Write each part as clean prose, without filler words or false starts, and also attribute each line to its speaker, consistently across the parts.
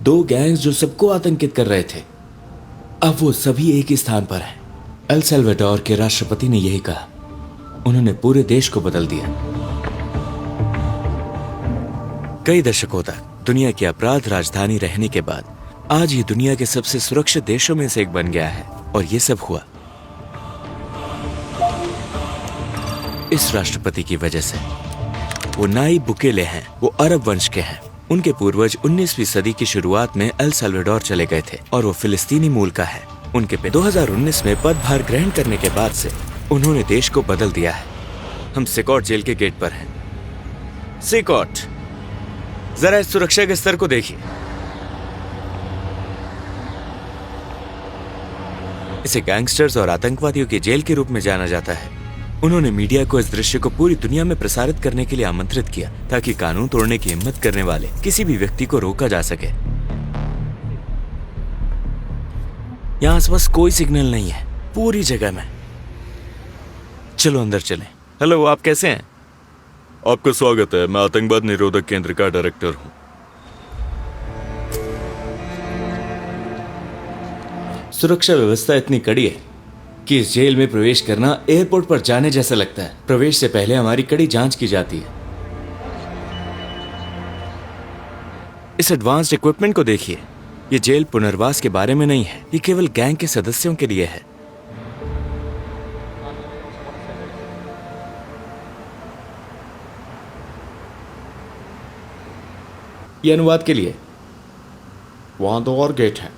Speaker 1: दो गैंग्स जो सबको आतंकित कर रहे थे, अब वो सभी एक ही स्थान पर हैं। एल साल्वाडोर के राष्ट्रपति ने यही कहा। उन्होंने पूरे देश को बदल दिया। कई दशकों तक दुनिया की अपराध राजधानी रहने के बाद आज ये दुनिया के सबसे सुरक्षित देशों में से एक बन गया है। और ये सब हुआ इस राष्ट्रपति की वजह से। वो नाइब बुकेले हैं। वो अरब वंश के हैं। उनके पूर्वज 19वीं सदी की शुरुआत में एल साल्वाडोर चले गए थे और वो फिलिस्तीनी मूल का है। उनके 2019 में पदभार ग्रहण करने के बाद से उन्होंने देश को बदल दिया है। हम सिकॉट जेल के गेट पर हैं। सिकॉट, जरा इस सुरक्षा के स्तर को देखिए। इसे गैंगस्टर्स और आतंकवादियों की जेल के रूप में जाना जाता है। उन्होंने मीडिया को इस दृश्य को पूरी दुनिया में प्रसारित करने के लिए आमंत्रित किया ताकि कानून तोड़ने की हिम्मत करने वाले किसी भी व्यक्ति को रोका जा सके। यहाँ आसपास कोई सिग्नल नहीं है पूरी जगह में। चलो अंदर चलें। हेलो, आप कैसे हैं?
Speaker 2: आपका स्वागत है। मैं आतंकवाद निरोधक केंद्र का डायरेक्टर हूँ।
Speaker 1: सुरक्षा व्यवस्था इतनी कड़ी है कि इस जेल में प्रवेश करना एयरपोर्ट पर जाने जैसा लगता है। प्रवेश से पहले हमारी कड़ी जांच की जाती है। इस एडवांस्ड इक्विपमेंट को देखिए। ये जेल पुनर्वास के बारे में नहीं है, ये केवल गैंग के सदस्यों के लिए है। ये अनुवाद के लिए। वहां 2 और गेट है।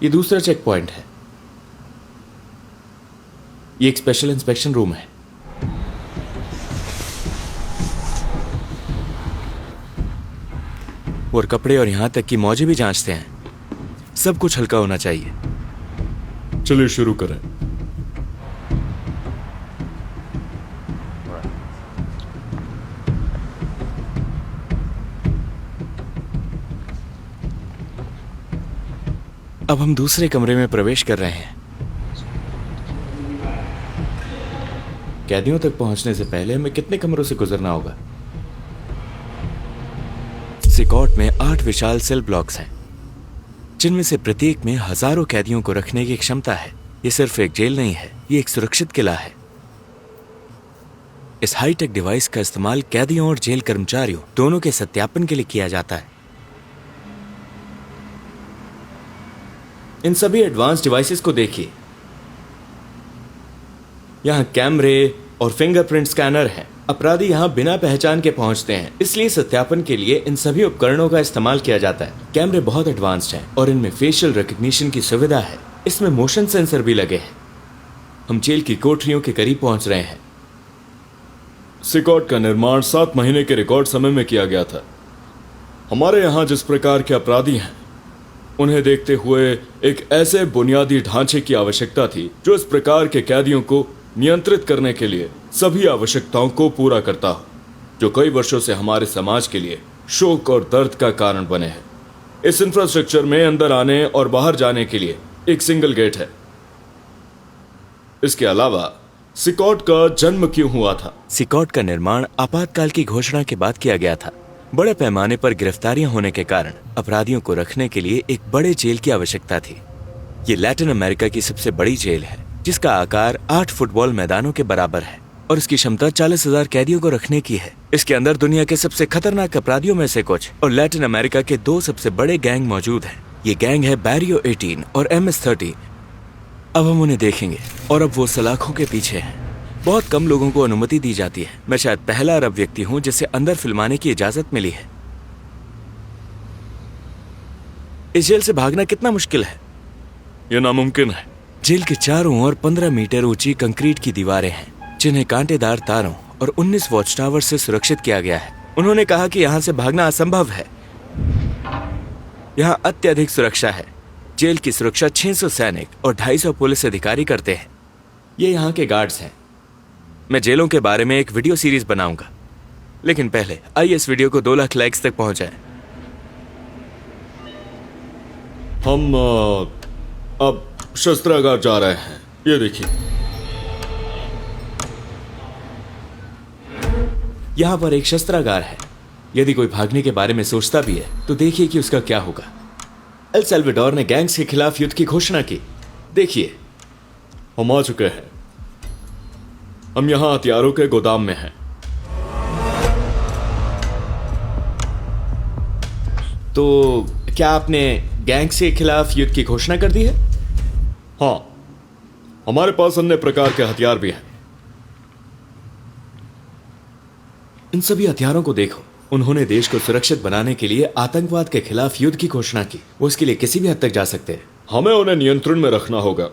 Speaker 1: ये दूसरा चेक पॉइंट है। ये एक स्पेशल इंस्पेक्शन रूम है। और कपड़े और यहां तक कि मौजे भी जांचते हैं। सब कुछ हल्का होना चाहिए।
Speaker 2: चलिए शुरू करें।
Speaker 1: अब हम दूसरे कमरे में प्रवेश कर रहे हैं। कैदियों तक पहुंचने से पहले हमें कितने कमरों से गुजरना होगा? सिकॉट में 8 विशाल सेल ब्लॉक्स हैं, जिनमें से प्रत्येक में हजारों कैदियों को रखने की क्षमता है। ये सिर्फ एक जेल नहीं है, ये एक सुरक्षित किला है। इस हाईटेक डिवाइस का इस्तेमाल कैदियों और जेल कर्मचारियों दोनों के सत्यापन के लिए किया जाता है। इन सभी एडवांस डिवाइसेस को देखिए। यहां कैमरे और फिंगरप्रिंट स्कैनर है। अपराधी यहां बिना पहचान के पहुंचते हैं, इसलिए सत्यापन के लिए इन सभी उपकरणों का इस्तेमाल किया जाता है। कैमरे बहुत एडवांस्ड हैं और इनमें फेशियल रिकग्निशन की सुविधा है। इसमें मोशन सेंसर भी लगे हैं। हम जेल की कोठरियों के करीब पहुंच रहे हैं।
Speaker 2: सिकॉट का निर्माण 7 महीने के रिकॉर्ड समय में किया गया था। हमारे यहाँ जिस प्रकार के अपराधी हैं, उन्हें देखते हुए एक ऐसे बुनियादी ढांचे की आवश्यकता थी जो इस प्रकार के कैदियों को नियंत्रित करने के लिए सभी आवश्यकताओं को पूरा करता हो, जो कई वर्षों से हमारे समाज के लिए शोक और दर्द का कारण बने हैं। इस इंफ्रास्ट्रक्चर में अंदर आने और बाहर जाने के लिए एक सिंगल गेट है। इसके अलावा सिकॉट का जन्म क्यों हुआ था?
Speaker 1: सिकॉट का निर्माण आपातकाल की घोषणा के बाद किया गया था। बड़े पैमाने पर गिरफ्तारियां होने के कारण अपराधियों को रखने के लिए एक बड़े जेल की आवश्यकता थी। ये लैटिन अमेरिका की सबसे बड़ी जेल है, जिसका आकार 8 फुटबॉल मैदानों के बराबर है और इसकी क्षमता 40,000 कैदियों को रखने की है। इसके अंदर दुनिया के सबसे खतरनाक अपराधियों में से कुछ और लैटिन अमेरिका के 2 सबसे बड़े गैंग मौजूद हैं। ये गैंग है बैरियो 18 और MS-30। अब हम उन्हें देखेंगे और अब वो सलाखों के पीछे हैं। बहुत कम लोगों को अनुमति दी जाती है। मैं शायद पहला अरब व्यक्ति हूं जिसे अंदर फिल्माने की इजाजत मिली है। इस जेल से भागना कितना मुश्किल है?
Speaker 2: यह नामुमकिन है।
Speaker 1: जेल के चारों ओर 15 मीटर ऊंची कंक्रीट की दीवारें हैं, जिन्हें कांटेदार तारों और 19 वॉच टावर से सुरक्षित किया गया है। उन्होंने कहा कि यहाँ से भागना असंभव है। यहाँ अत्यधिक सुरक्षा है। जेल की सुरक्षा 600 सैनिक और 250 पुलिस अधिकारी करते हैं। ये यहाँ के गार्ड्स हैं। मैं जेलों के बारे में एक वीडियो सीरीज बनाऊंगा, लेकिन पहले आइए इस वीडियो को 2 लाख लाइक्स तक पहुंचाएं।
Speaker 2: हम अब शस्त्रागार जा रहे हैं। ये देखिए,
Speaker 1: यहां पर एक शस्त्रागार है। यदि कोई भागने के बारे में सोचता भी है तो देखिए कि उसका क्या होगा। एल साल्वाडोर ने गैंग्स के खिलाफ युद्ध की घोषणा की। देखिए,
Speaker 2: हम आ चुके हैं। हम यहाँ हथियारों के गोदाम में हैं।
Speaker 1: तो क्या आपने गैंग्स के खिलाफ युद्ध की घोषणा कर दी है?
Speaker 2: हाँ, हमारे पास अन्य प्रकार के हथियार भी हैं।
Speaker 1: इन सभी हथियारों को देखो। उन्होंने देश को सुरक्षित बनाने के लिए आतंकवाद के खिलाफ युद्ध की घोषणा की। वो इसके लिए किसी भी हद तक जा सकते हैं।
Speaker 2: हमें उन्हें नियंत्रण में रखना होगा।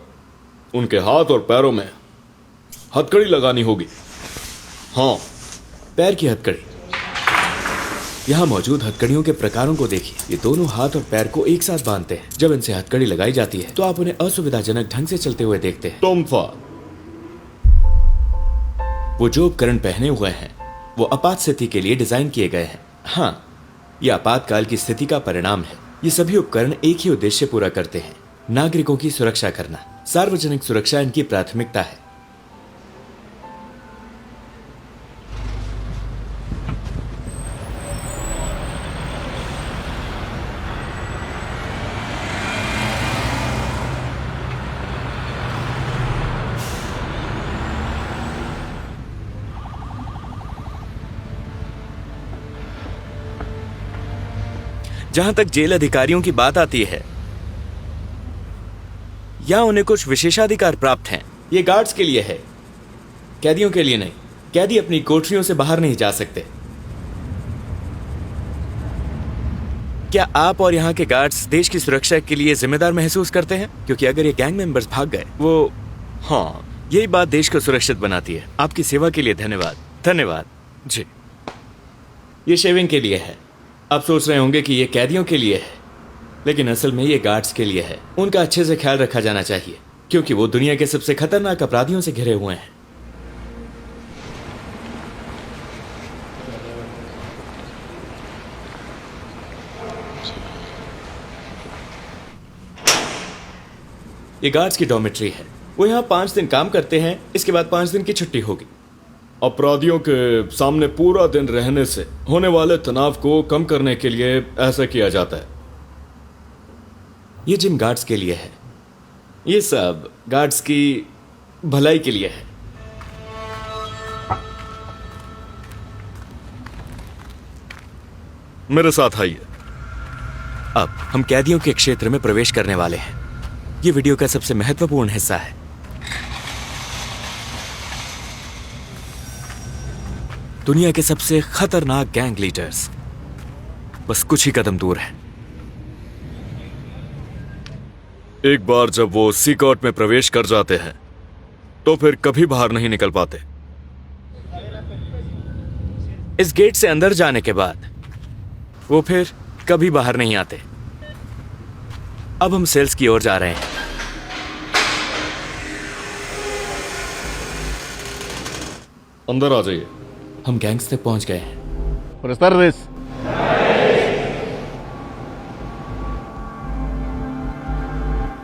Speaker 2: उनके हाथ और पैरों में हथकड़ी लगानी होगी। हाँ,
Speaker 1: पैर की हथकड़ी। यहाँ मौजूद हथकड़ियों के प्रकारों को देखिए। ये दोनों हाथ और पैर को एक साथ बांधते हैं। जब इनसे हथकड़ी लगाई जाती है तो आप उन्हें असुविधाजनक ढंग से चलते हुए देखते हैं।
Speaker 2: टोम्फा।
Speaker 1: वो जो उपकरण पहने हुए हैं वो आपात स्थिति के लिए डिजाइन किए गए हैं। हाँ, ये आपातकाल की स्थिति का परिणाम है। ये सभी उपकरण एक ही उद्देश्य पूरा करते हैं, नागरिकों की सुरक्षा करना। सार्वजनिक सुरक्षा इनकी प्राथमिकता है। जहां तक जेल अधिकारियों की बात आती है, या उन्हें कुछ विशेषाधिकार प्राप्त हैं। ये गार्ड्स के लिए है, कैदियों के लिए नहीं। कैदी अपनी कोठरियों से बाहर नहीं जा सकते। क्या आप और यहाँ के गार्ड्स देश की सुरक्षा के लिए जिम्मेदार महसूस करते हैं? क्योंकि अगर ये गैंग मेंबर्स भाग गए, वो हाँ, यही बात देश को सुरक्षित बनाती है। आपकी सेवा के लिए धन्यवाद। धन्यवाद जी। ये शेविंग के लिए है। आप सोच रहे होंगे कि ये कैदियों के लिए है, लेकिन असल में ये गार्ड्स के लिए है। उनका अच्छे से ख्याल रखा जाना चाहिए क्योंकि वो दुनिया के सबसे खतरनाक अपराधियों से घिरे हुए हैं। ये गार्ड्स की डॉर्मेट्री है। वो यहाँ 5 दिन काम करते हैं, इसके बाद 5 दिन की छुट्टी होगी।
Speaker 2: अपराधियों के सामने पूरा दिन रहने से होने वाले तनाव को कम करने के लिए ऐसा किया जाता है।
Speaker 1: ये जिम गार्ड्स के लिए है। ये सब गार्ड्स की भलाई के लिए है।
Speaker 2: मेरे साथ आइए।
Speaker 1: अब हम कैदियों के क्षेत्र में प्रवेश करने वाले हैं। ये वीडियो का सबसे महत्वपूर्ण हिस्सा है। दुनिया के सबसे खतरनाक गैंग लीडर्स बस कुछ ही कदम दूर हैं।
Speaker 2: एक बार जब वो सीकॉट में प्रवेश कर जाते हैं तो फिर कभी बाहर नहीं निकल पाते।
Speaker 1: इस गेट से अंदर जाने के बाद वो फिर कभी बाहर नहीं आते। अब हम सेल्स की ओर जा रहे हैं।
Speaker 2: अंदर आ जाइए।
Speaker 1: हम गैंग्स तक पहुंच गए हैं।
Speaker 3: Buenas tardes.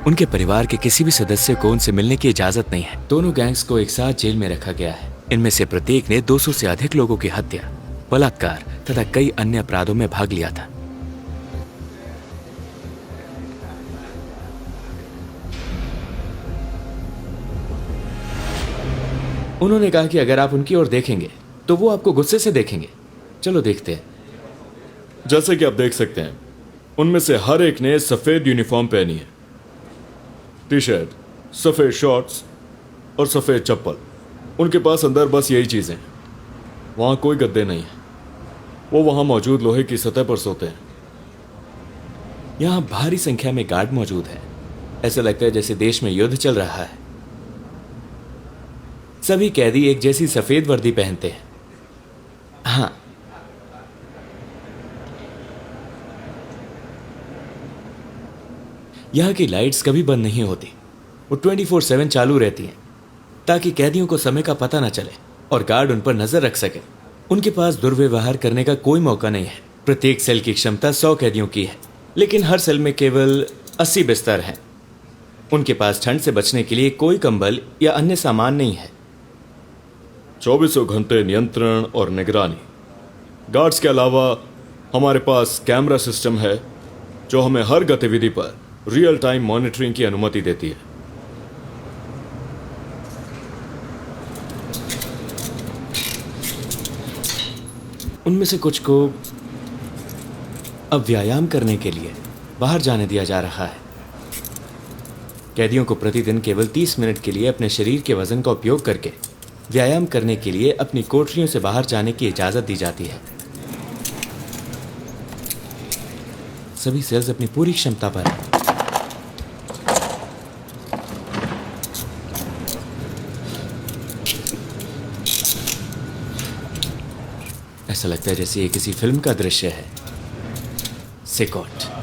Speaker 1: उनके परिवार के किसी भी सदस्य को उनसे मिलने की इजाजत नहीं है। दोनों गैंग्स को एक साथ जेल में रखा गया है। इनमें से प्रत्येक ने 200 से अधिक लोगों की हत्या, बलात्कार तथा कई अन्य अपराधों में भाग लिया था। उन्होंने कहा कि अगर आप उनकी ओर देखेंगे तो वो आपको गुस्से से देखेंगे। चलो देखते हैं।
Speaker 2: जैसे कि आप देख सकते हैं, उनमें से हर एक ने सफेद यूनिफॉर्म पहनी है। टी शर्ट, सफेद शॉर्ट्स और सफेद चप्पल। उनके पास अंदर बस यही चीजें हैं। वहां कोई गद्दे नहीं है। वो वहां मौजूद लोहे की सतह पर सोते हैं।
Speaker 1: यहाँ भारी संख्या में गार्ड मौजूद हैं। ऐसा लगता है जैसे देश में युद्ध चल रहा है। सभी कैदी एक जैसी सफेद वर्दी पहनते हैं। हाँ, यहाँ की लाइट्स कभी बंद नहीं होती। वो 24/7 चालू रहती हैं ताकि कैदियों को समय का पता न चले और गार्ड उन पर नजर रख सके। उनके पास दुर्व्यवहार करने का कोई मौका नहीं है। प्रत्येक सेल की क्षमता 100 कैदियों की है, लेकिन हर सेल में केवल 80 बिस्तर हैं। उनके पास ठंड से बचने के लिए कोई कंबल या अन्य सामान नहीं है।
Speaker 2: 24 घंटे नियंत्रण और निगरानी। गार्ड्स के अलावा हमारे पास कैमरा सिस्टम है जो हमें हर गतिविधि पर रियल टाइम मॉनिटरिंग की अनुमति देती है।
Speaker 1: उनमें से कुछ को अब व्यायाम करने के लिए बाहर जाने दिया जा रहा है। कैदियों को प्रतिदिन केवल 30 मिनट के लिए अपने शरीर के वजन का उपयोग करके व्यायाम करने के लिए अपनी कोठरियों से बाहर जाने की इजाजत दी जाती है। सभी सेल्स अपनी पूरी क्षमता पर हैं। ऐसा लगता है जैसे ये किसी फिल्म का दृश्य है। सिकॉट।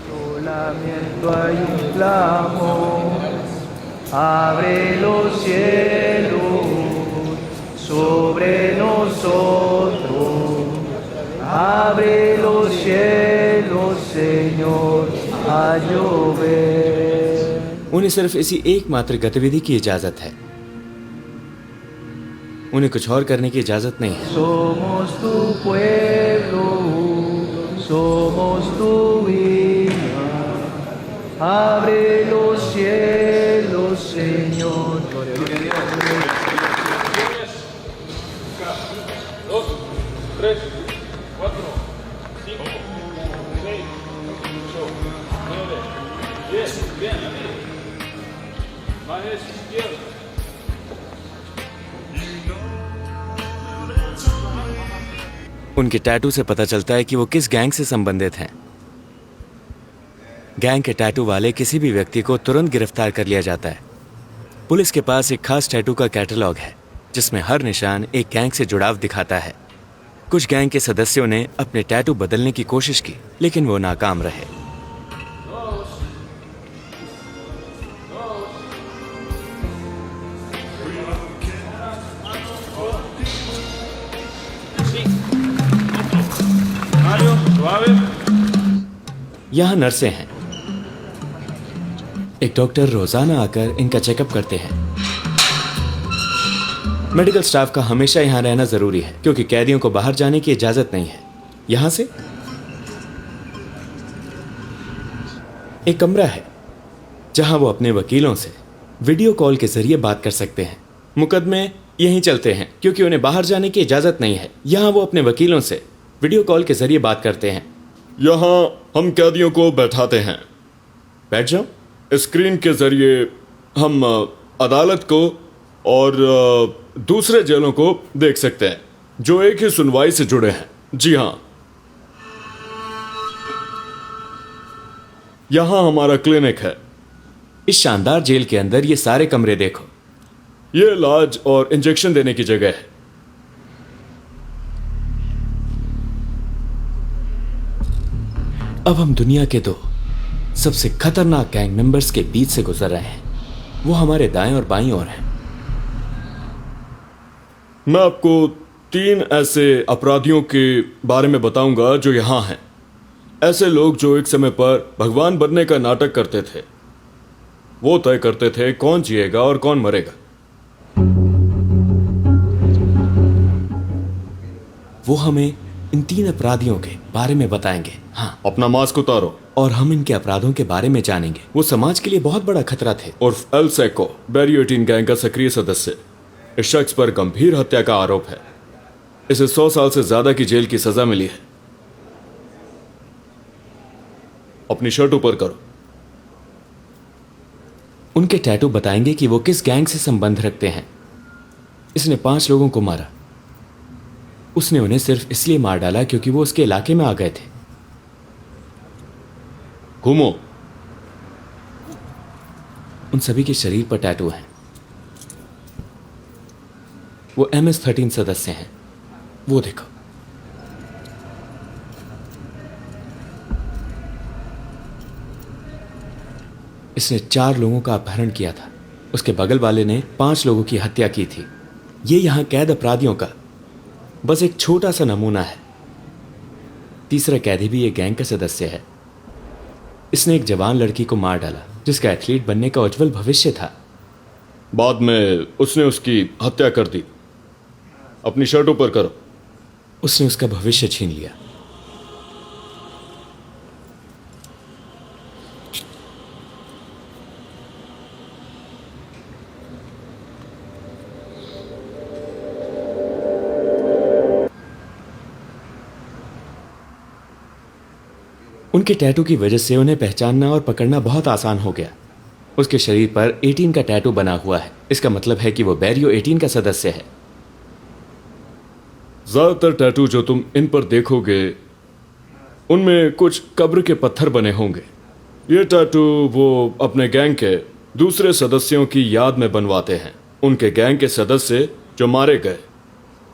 Speaker 3: Solamente hay un clamor, abre los cielos sobre nosotros, abre los cielos, Señor, a llover.
Speaker 1: उन्हें सिर्फ इसी एकमात्र गतिविधि की इजाजत है। उन्हें कुछ और करने की इजाजत नहीं है।
Speaker 3: Somos tu pueblo, somos tu hija, abre los cielos, Señor.
Speaker 1: उनके टैटू से पता चलता है कि वो किस गैंग से संबंधित हैं। गैंग के टैटू वाले किसी भी व्यक्ति को तुरंत गिरफ्तार कर लिया जाता है। पुलिस के पास एक खास टैटू का कैटलॉग है जिसमें हर निशान एक गैंग से जुड़ाव दिखाता है। कुछ गैंग के सदस्यों ने अपने टैटू बदलने की कोशिश की, लेकिन वो नाकाम रहे। यहाँ नर्सें हैं। एक डॉक्टर रोजाना आकर इनका चेकअप करते हैं। मेडिकल स्टाफ का हमेशा यहाँ रहना जरूरी है क्योंकि कैदियों को बाहर जाने की इजाजत नहीं है। यहाँ से एक कमरा है जहां वो अपने वकीलों से वीडियो कॉल के जरिए बात कर सकते हैं। मुकदमे यहीं चलते हैं क्योंकि उन्हें बाहर जाने की इजाजत नहीं है। यहाँ वो अपने वकीलों से वीडियो कॉल के जरिए बात करते हैं।
Speaker 2: यहाँ हम कैदियों को बैठाते हैं।
Speaker 1: बैठ जाओ।
Speaker 2: स्क्रीन के जरिए हम अदालत को और दूसरे जेलों को देख सकते हैं जो एक ही सुनवाई से जुड़े हैं। जी हाँ, यहाँ हमारा क्लिनिक है।
Speaker 1: इस शानदार जेल के अंदर ये सारे कमरे देखो।
Speaker 2: ये इलाज और इंजेक्शन देने की जगह है।
Speaker 1: अब हम दुनिया के दो सबसे खतरनाक गैंग मेंबर्स के बीच से गुजर रहे हैं। वो हमारे दाएं और बाईं ओर हैं।
Speaker 2: मैं आपको 3 ऐसे अपराधियों के बारे में बताऊंगा जो यहाँ हैं। ऐसे लोग जो एक समय पर भगवान बनने का नाटक करते थे। वो तय करते थे कौन जिएगा और कौन मरेगा।
Speaker 1: वो हमें इन 3 अपराधियों के बारे में बताएंगे। हाँ,
Speaker 2: अपना मास्क उतारो।
Speaker 1: और हम इनके अपराधों के बारे में जानेंगे। वो समाज के लिए बहुत बड़ा खतरा थे।
Speaker 2: उर्फ एल सेको, बैरियो 18 गैंग का सक्रिय सदस्य। इस शख्स पर गंभीर हत्या का आरोप है। इसे 100 साल से ज्यादा की जेल की सजा मिली है। अपनी शर्ट ऊपर करो।
Speaker 1: उनके टैटू बताएंगे कि वो किस गैंग से संबंध रखते हैं। इसने 5 लोगों को मारा। उसने उन्हें सिर्फ इसलिए मार डाला क्योंकि वो उसके इलाके में आ गए थे।
Speaker 2: घूमो।
Speaker 1: उन सभी के शरीर पर टैटू हैं। वो MS-13 सदस्य हैं। वो देखो। इसने 4 लोगों का अपहरण किया था। उसके बगल वाले ने 5 लोगों की हत्या की थी। ये यहां कैद अपराधियों का बस एक छोटा सा नमूना है। तीसरा कैदी भी एक गैंग का सदस्य है। इसने एक जवान लड़की को मार डाला जिसका एथलीट बनने का उज्जवल भविष्य था।
Speaker 2: बाद में उसने उसकी हत्या कर दी। अपनी शर्ट ऊपर करो।
Speaker 1: उसने उसका भविष्य छीन लिया। उनके टैटू की वजह से उन्हें पहचानना और पकड़ना बहुत आसान हो गया। उसके शरीर पर 18 का टैटू बना हुआ है। इसका मतलब है कि वो बैरियो 18 का सदस्य है।
Speaker 2: ज्यादातर टैटू जो तुम इन पर देखोगे उनमें कुछ कब्र के पत्थर बने होंगे। ये टैटू वो अपने गैंग के दूसरे सदस्यों की याद में बनवाते हैं। उनके गैंग के सदस्य जो मारे गए।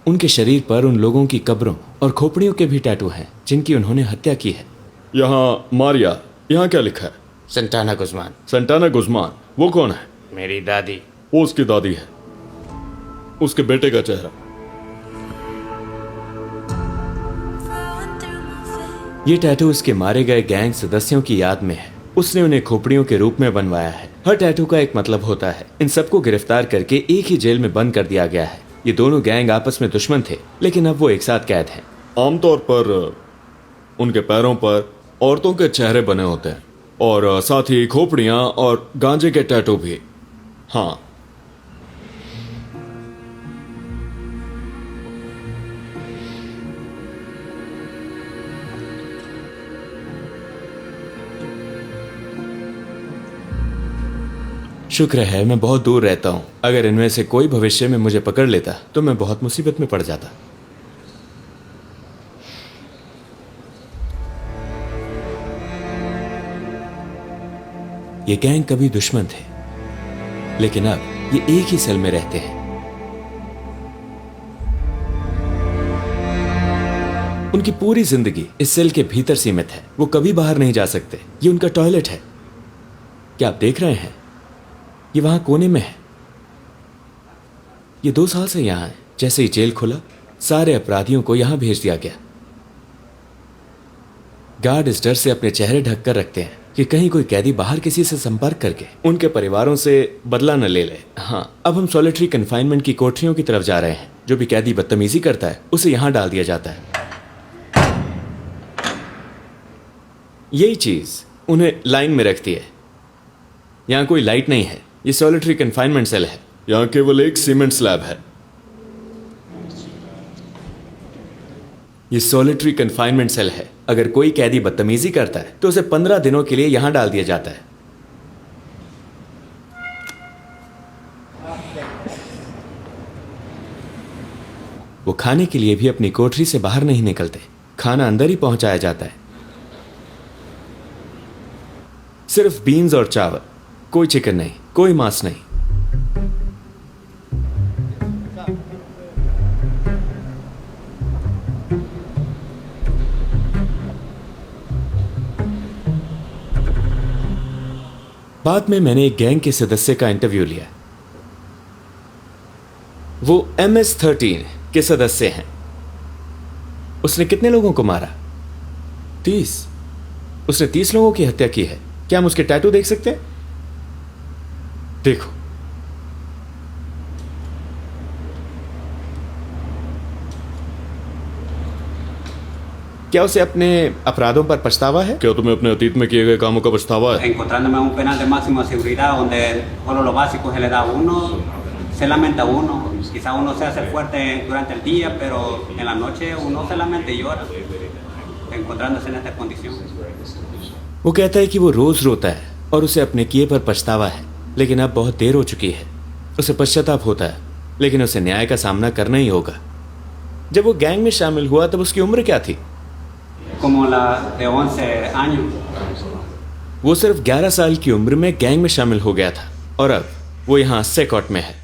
Speaker 1: उनके शरीर पर उन लोगों की कब्रों और खोपड़ियों के भी टैटू हैं जिनकी उन्होंने हत्या की है।
Speaker 2: यहाँ मारिया, यहाँ क्या लिखा है?
Speaker 1: संटाना गुज़मान।
Speaker 2: संटाना गुज़मान, वो कौन है?
Speaker 1: मेरी दादी।
Speaker 2: वो उसकी दादी है। उसके बेटे का चेहरा।
Speaker 1: ये टैटू उसके मारे गए गैंग सदस्यों की याद में है। उसने उन्हें खोपड़ियों के रूप में बनवाया है। हर टैटू का एक मतलब होता है। इन सबको गिरफ्तार करके एक ही जेल में बंद कर दिया गया है। ये दोनों गैंग आपस में दुश्मन थे, लेकिन अब वो एक साथ कैद हैं।
Speaker 2: आमतौर पर उनके पैरों पर औरतों के चेहरे बने होते हैं और साथ ही खोपड़ियां और गांजे के टैटू भी। हाँ,
Speaker 1: शुक्र है मैं बहुत दूर रहता हूं। अगर इनमें से कोई भविष्य में मुझे पकड़ लेता तो मैं बहुत मुसीबत में पड़ जाता। ये गैंग कभी दुश्मन थे, लेकिन अब ये एक ही सेल में रहते हैं। उनकी पूरी जिंदगी इस सेल के भीतर सीमित है। वो कभी बाहर नहीं जा सकते। ये उनका टॉयलेट है। क्या आप देख रहे हैं? ये वहां कोने में है। ये 2 साल से यहां है। जैसे ही जेल खुला, सारे अपराधियों को यहां भेज दिया गया। गार्ड इस डर से अपने चेहरे ढक कर रखते हैं कि कहीं कोई कैदी बाहर किसी से संपर्क करके उनके परिवारों से बदला न ले ले। हाँ, अब हम सॉलिटरी कन्फाइनमेंट की कोठरियों की तरफ जा रहे हैं। जो भी कैदी बदतमीजी करता है उसे यहां डाल दिया जाता है। यही चीज उन्हें लाइन में रखती है। यहां कोई लाइट नहीं है। ये सॉलिटरी कन्फाइनमेंट सेल है।
Speaker 2: यहाँ केवल एक सीमेंट स्लैब है।
Speaker 1: ये सॉलिटरी कन्फाइनमेंट सेल है। अगर कोई कैदी बदतमीजी करता है तो उसे 15 दिनों के लिए यहां डाल दिया जाता है। वो खाने के लिए भी अपनी कोठरी से बाहर नहीं निकलते। खाना अंदर ही पहुंचाया जाता है। सिर्फ बीन्स और चावल, कोई चिकन नहीं, कोई मांस नहीं। बाद में मैंने एक गैंग के सदस्य का इंटरव्यू लिया। वो MS-13 के सदस्य हैं। उसने कितने लोगों को मारा? 30। उसने 30 लोगों की हत्या की है। क्या हम उसके टैटू देख सकते हैं? देखो, क्या उसे अपने अपराधों पर पछतावा है?
Speaker 2: क्या तुम्हें अपने अतीत में किए गए कामों का पछतावा है?
Speaker 4: Encontrándome un penal de máxima seguridad donde solo lo básico se le da a uno, se lamenta uno. Quizá uno se hace fuerte durante el día, pero en la noche uno se lamenta y llora, encontrándose en esta condición.
Speaker 1: वो कहता है कि वो रोज रोता है और उसे अपने किए पर पछतावा है, लेकिन अब बहुत देर हो चुकी है। उसे पश्चाताप होता है, लेकिन उसे न्याय का सामना करना ही होगा। जब वो गैंग में शामिल हुआ तब उसकी उम्र क्या थी?
Speaker 4: Como la de 11 años.
Speaker 1: वो सिर्फ 11 साल की उम्र में गैंग में शामिल हो गया था और अब वो यहाँ सेकॉट में है।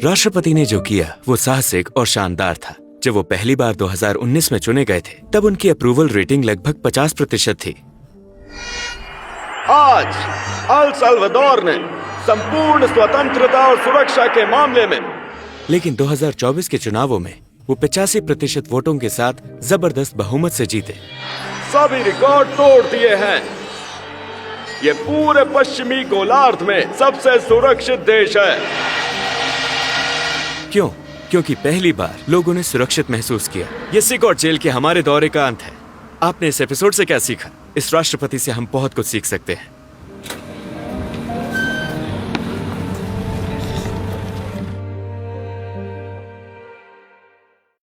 Speaker 1: राष्ट्रपति ने जो किया वो साहसिक और शानदार था। जब वो पहली बार 2019 में चुने गए थे तब उनकी अप्रूवल रेटिंग लगभग 50% थी।
Speaker 2: आज अल साल्वाडोर ने संपूर्ण स्वतंत्रता और सुरक्षा के मामले में,
Speaker 1: लेकिन 2024 के चुनावों में वो 85% वोटों के साथ जबरदस्त बहुमत से जीते।
Speaker 2: सभी रिकॉर्ड तोड़ दिए हैं। ये पूरे पश्चिमी गोलार्ध में सबसे सुरक्षित देश है।
Speaker 1: क्यों? क्योंकि पहली बार लोगों ने सुरक्षित महसूस किया। ये सिकॉट जेल के हमारे दौरे का अंत है। आपने इस एपिसोड से क्या सीखा? इस राष्ट्रपति से हम बहुत कुछ सीख सकते हैं।